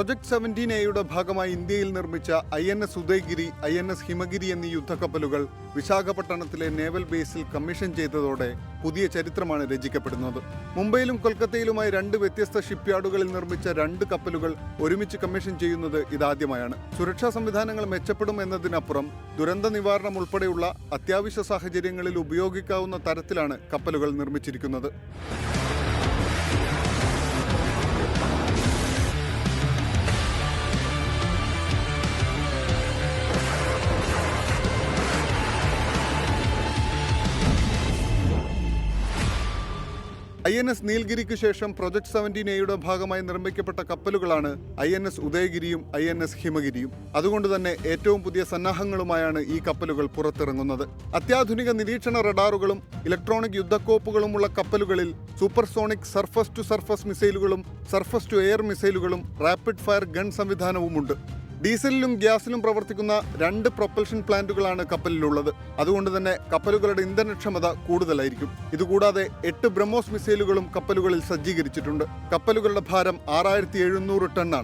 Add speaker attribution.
Speaker 1: Project 17A ഭാഗമായി ഇന്ത്യയിൽ നിർമ്മിച്ച INS ഉദയഗിരി, INS ഹിമഗിരി എന്നീ യുദ്ധക്കപ്പലുകൾ വിശാഖപട്ടണത്തിലെ നേവൽ ബേസിൽ കമ്മീഷൻ ചെയ്തതോടെ പുതിയ ചരിത്രമാണ് രചിക്കപ്പെടുന്നത്. മുംബൈയിലും കൊൽക്കത്തയിലുമായി 2 വ്യത്യസ്ത ഷിപ്പ്യാർഡുകളിൽ നിർമ്മിച്ച 2 കപ്പലുകൾ ഒരുമിച്ച് കമ്മീഷൻ ചെയ്യുന്നത് ഇതാദ്യമായാണ്. സുരക്ഷാ സംവിധാനങ്ങൾ മെച്ചപ്പെടും എന്നതിനപ്പുറം ദുരന്ത നിവാരണം ഉൾപ്പെടെയുള്ള അത്യാവശ്യ സാഹചര്യങ്ങളിൽ ഉപയോഗിക്കാവുന്ന തരത്തിലാണ് കപ്പലുകൾ നിർമ്മിച്ചിരിക്കുന്നത്. INS നീൽഗിരിക്ക് ശേഷം പ്രൊജക്ട് 17A ഭാഗമായി നിർമ്മിക്കപ്പെട്ട കപ്പലുകളാണ് INS ഉദയഗിരിയും INS ഹിമഗിരിയും. അതുകൊണ്ട് തന്നെ ഏറ്റവും പുതിയ സന്നാഹങ്ങളുമായാണ് ഈ കപ്പലുകൾ പുറത്തിറങ്ങുന്നത്. അത്യാധുനിക നിരീക്ഷണ റഡാറുകളും ഇലക്ട്രോണിക് യുദ്ധക്കോപ്പുകളുമുള്ള കപ്പലുകളിൽ സൂപ്പർസോണിക് സർഫസ് ടു സർഫസ് മിസൈലുകളും സർഫസ് ടു എയർ മിസൈലുകളും റാപ്പിഡ് ഫയർ ഗൺ സംവിധാനവുമുണ്ട്. ഡീസലിലും ഗ്യാസിലും പ്രവർത്തിക്കുന്ന 2 പ്രൊപ്പൽഷൻ പ്ലാന്റുകളാണ് കപ്പലിലുള്ളത്. അതുകൊണ്ട് തന്നെ കപ്പലുകളുടെ ഇന്ധനക്ഷമത കൂടുതലായിരിക്കും. ഇതുകൂടാതെ 8 ബ്രഹ്മോസ് മിസൈലുകളും കപ്പലുകളിൽ സജ്ജീകരിച്ചിട്ടുണ്ട്. കപ്പലുകളുടെ ഭാരം 6700 ടണ്ണാണ്.